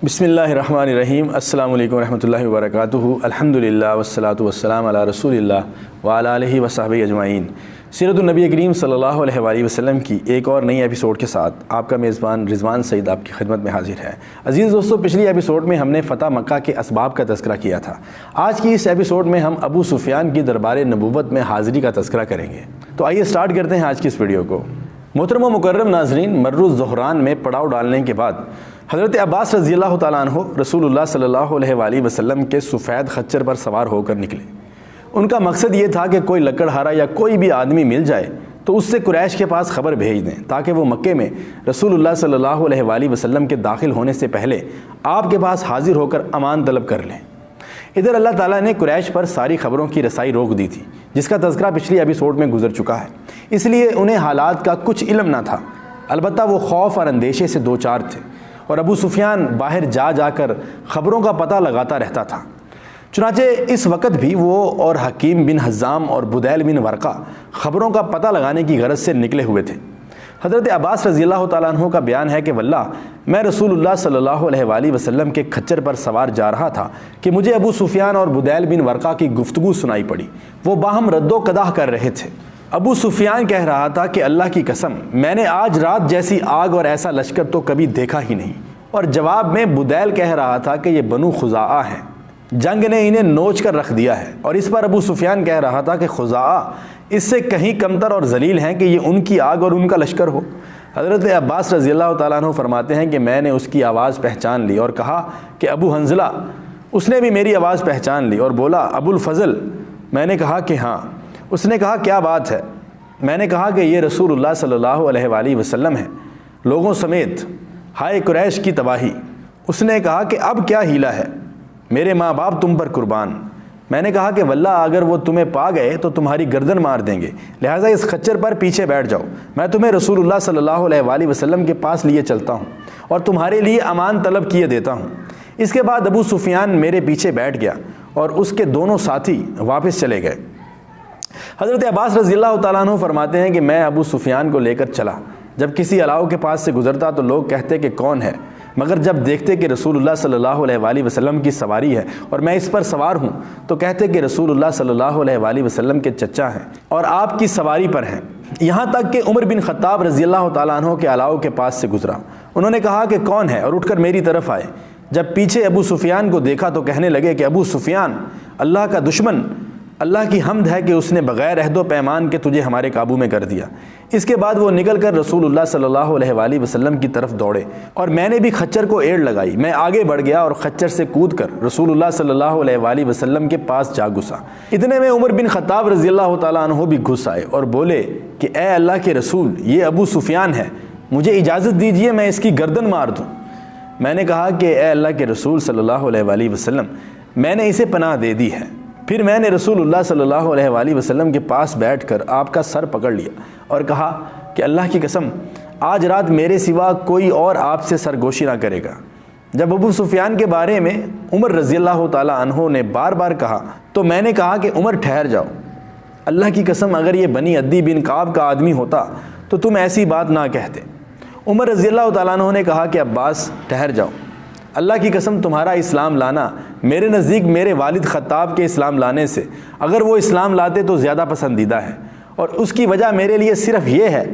بسم اللہ الرحمن الرحیم۔ السلام علیکم ورحمۃ اللہ وبرکاتہ۔ الحمدللہ والصلاۃ والسلام علی رسول اللہ وعلی آلہ وصحبہ اجمعین۔ سیرت النبی کریم صلی اللہ علیہ وآلہ وسلم کی ایک اور نئی ایپیسوڈ کے ساتھ آپ کا میزبان رضوان سعید آپ کی خدمت میں حاضر ہے۔ عزیز دوستو، پچھلی ایپیسوڈ میں ہم نے فتح مکہ کے اسباب کا تذکرہ کیا تھا۔ آج کی اس ایپیسوڈ میں ہم ابو سفیان کی دربار نبوت میں حاضری کا تذکرہ کریں گے۔ تو آئیے سٹارٹ کرتے ہیں آج کی اس ویڈیو کو۔ محترم و مکرم ناظرین، مر الظہران میں پڑاؤ ڈالنے کے بعد حضرت عباس رضی اللہ تعالیٰ عنہ رسول اللہ صلی اللہ علیہ وآلہ وسلم کے سفید خچر پر سوار ہو کر نکلے۔ ان کا مقصد یہ تھا کہ کوئی لکڑہارا یا کوئی بھی آدمی مل جائے تو اس سے قریش کے پاس خبر بھیج دیں تاکہ وہ مکے میں رسول اللہ صلی اللہ علیہ وآلہ وسلم کے داخل ہونے سے پہلے آپ کے پاس حاضر ہو کر امان طلب کر لیں۔ ادھر اللہ تعالیٰ نے قریش پر ساری خبروں کی رسائی روک دی تھی، جس کا تذکرہ پچھلی ایپیسوڈ میں گزر چکا ہے، اس لیے انہیں حالات کا کچھ علم نہ تھا۔ البتہ وہ خوف اور اندیشے سے دوچار تھے اور ابو سفیان باہر جا کر خبروں کا پتہ لگاتا رہتا تھا۔ چنانچہ اس وقت بھی وہ اور حکیم بن حزام اور بدیل بن ورقہ خبروں کا پتہ لگانے کی غرض سے نکلے ہوئے تھے۔ حضرت عباس رضی اللہ تعالیٰ عنہ کا بیان ہے کہ واللہ میں رسول اللہ صلی اللہ علیہ وآلہ وسلم کے کھچر پر سوار جا رہا تھا کہ مجھے ابو سفیان اور بدیل بن ورقہ کی گفتگو سنائی پڑی۔ وہ باہم رد و قدح کر رہے تھے۔ ابو سفیان کہہ رہا تھا کہ اللہ کی قسم میں نے آج رات جیسی آگ اور ایسا لشکر تو کبھی دیکھا ہی نہیں، اور جواب میں بدیل کہہ رہا تھا کہ یہ بنو خزاعہ ہیں، جنگ نے انہیں نوچ کر رکھ دیا ہے، اور اس پر ابو سفیان کہہ رہا تھا کہ خزاعہ اس سے کہیں کمتر اور ذلیل ہیں کہ یہ ان کی آگ اور ان کا لشکر ہو۔ حضرت عباس رضی اللہ تعالیٰ عنہ فرماتے ہیں کہ میں نے اس کی آواز پہچان لی اور کہا کہ ابو حنظلہ۔ اس نے بھی میری آواز پہچان لی اور بولا ابو الفضل۔ میں نے کہا کہ ہاں۔ اس نے کہا کیا بات ہے؟ میں نے کہا کہ یہ رسول اللہ صلی اللہ علیہ وآلہ وسلم ہے لوگوں سمیت، ہائے قریش کی تباہی۔ اس نے کہا کہ اب کیا ہیلا ہے؟ میرے ماں باپ تم پر قربان۔ میں نے کہا کہ واللہ اگر وہ تمہیں پا گئے تو تمہاری گردن مار دیں گے، لہٰذا اس خچر پر پیچھے بیٹھ جاؤ، میں تمہیں رسول اللہ صلی اللہ علیہ وآلہ وسلم کے پاس لیے چلتا ہوں اور تمہارے لیے امان طلب کیے دیتا ہوں۔ اس کے بعد ابو سفیان میرے پیچھے بیٹھ گیا اور اس کے دونوں ساتھی واپس چلے گئے۔ حضرت عباس رضی اللہ تعالیٰ عنہ فرماتے ہیں کہ میں ابو سفیان کو لے کر چلا۔ جب کسی علاؤ کے پاس سے گزرتا تو لوگ کہتے کہ کون ہے، مگر جب دیکھتے کہ رسول اللہ صلی اللہ علیہ وآلہ وسلم کی سواری ہے اور میں اس پر سوار ہوں تو کہتے کہ رسول اللہ صلی اللہ علیہ وآلہ وسلم کے چچا ہیں اور آپ کی سواری پر ہیں۔ یہاں تک کہ عمر بن خطاب رضی اللہ تعالیٰ عنہ کے علاؤ کے پاس سے گزرا۔ انہوں نے کہا کہ کون ہے اور اٹھ کر میری طرف آئے۔ جب پیچھے ابو سفیان کو دیکھا تو کہنے لگے کہ ابو سفیان، اللہ کا دشمن، اللہ کی حمد ہے کہ اس نے بغیر عہد و پیمان کے تجھے ہمارے قابو میں کر دیا۔ اس کے بعد وہ نکل کر رسول اللہ صلی اللہ علیہ وآلہ وسلم کی طرف دوڑے اور میں نے بھی خچر کو ایڑ لگائی۔ میں آگے بڑھ گیا اور خچر سے کود کر رسول اللہ صلی اللہ علیہ وآلہ وسلم کے پاس جا گھسا۔ اتنے میں عمر بن خطاب رضی اللہ تعالیٰ عنہ بھی گھس آئے اور بولے کہ اے اللہ کے رسول، یہ ابو سفیان ہے، مجھے اجازت دیجیے میں اس کی گردن مار دوں۔ میں نے کہا کہ اے اللہ کے رسول صلی اللہ علیہ وآلہ وسلم، میں نے اسے پناہ دے دی ہے۔ پھر میں نے رسول اللہ صلی اللہ علیہ وآلہ وسلم کے پاس بیٹھ کر آپ کا سر پکڑ لیا اور کہا کہ اللہ کی قسم آج رات میرے سوا کوئی اور آپ سے سرگوشی نہ کرے گا۔ جب ابو سفیان کے بارے میں عمر رضی اللہ تعالیٰ عنہ نے بار بار کہا تو میں نے کہا کہ عمر ٹھہر جاؤ، اللہ کی قسم اگر یہ بنی عدی بن کعب کا آدمی ہوتا تو تم ایسی بات نہ کہتے۔ عمر رضی اللہ تعالیٰ عنہ نے کہا کہ عباس ٹھہر جاؤ، اللہ کی قسم تمہارا اسلام لانا میرے نزدیک میرے والد خطاب کے اسلام لانے سے، اگر وہ اسلام لاتے تو زیادہ پسندیدہ ہے، اور اس کی وجہ میرے لیے صرف یہ ہے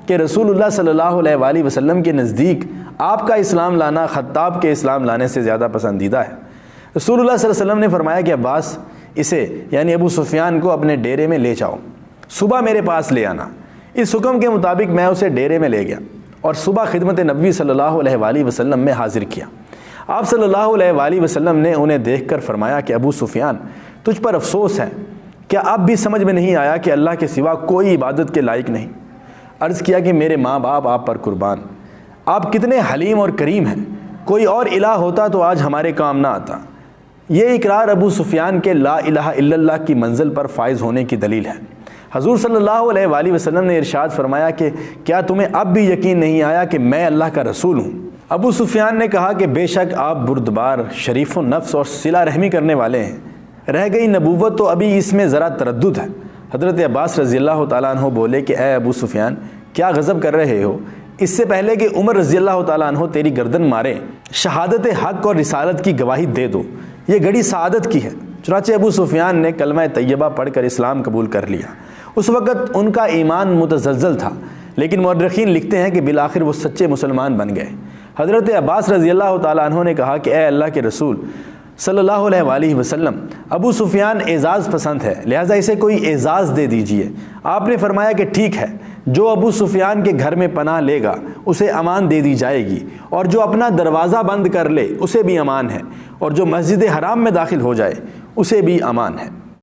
کہ رسول اللہ صلی اللہ علیہ وآلہ وسلم کے نزدیک آپ کا اسلام لانا خطاب کے اسلام لانے سے زیادہ پسندیدہ ہے۔ رسول اللہ صلی اللہ علیہ وسلم نے فرمایا کہ عباس، اسے یعنی ابو سفیان کو اپنے ڈیرے میں لے جاؤ، صبح میرے پاس لے آنا۔ اس حکم کے مطابق میں اسے ڈیرے میں لے گیا اور صبح خدمت نبی صلی اللہ علیہ وآلہ وسلم میں حاضر کیا۔ آپ صلی اللہ علیہ وآلہ وسلم نے انہیں دیکھ کر فرمایا کہ ابو سفیان، تجھ پر افسوس ہے، کیا اب بھی سمجھ میں نہیں آیا کہ اللہ کے سوا کوئی عبادت کے لائق نہیں؟ عرض کیا کہ میرے ماں باپ آپ پر قربان، آپ کتنے حلیم اور کریم ہیں، کوئی اور الہ ہوتا تو آج ہمارے کام نہ آتا۔ یہ اقرار ابو سفیان کے لا الہ الا اللہ کی منزل پر فائز ہونے کی دلیل ہے۔ حضور صلی اللہ علیہ وآلہ وسلم نے ارشاد فرمایا کہ کیا تمہیں اب بھی یقین نہیں آیا کہ میں اللہ کا رسول ہوں؟ ابو سفیان نے کہا کہ بے شک آپ بردبار، شریف و نفس اور صلہ رحمی کرنے والے ہیں، رہ گئی نبوت تو ابھی اس میں ذرا تردد ہے۔ حضرت عباس رضی اللہ تعالیٰ عنہ بولے کہ اے ابو سفیان، کیا غضب کر رہے ہو؟ اس سے پہلے کہ عمر رضی اللہ تعالیٰ عنہ تیری گردن مارے، شہادت حق اور رسالت کی گواہی دے دو، یہ گھڑی سعادت کی ہے۔ چنانچہ ابو سفیان نے کلمہ طیبہ پڑھ کر اسلام قبول کر لیا۔ اس وقت ان کا ایمان متزلزل تھا، لیکن مورخین لکھتے ہیں کہ بالآخر وہ سچے مسلمان بن گئے۔ حضرت عباس رضی اللہ تعالیٰ عنہ نے کہا کہ اے اللہ کے رسول صلی اللہ علیہ وآلہ وسلم، ابو سفیان اعزاز پسند ہے، لہٰذا اسے کوئی اعزاز دے دیجئے۔ آپ نے فرمایا کہ ٹھیک ہے، جو ابو سفیان کے گھر میں پناہ لے گا اسے امان دے دی جائے گی، اور جو اپنا دروازہ بند کر لے اسے بھی امان ہے، اور جو مسجد حرام میں داخل ہو جائے اسے بھی امان ہے۔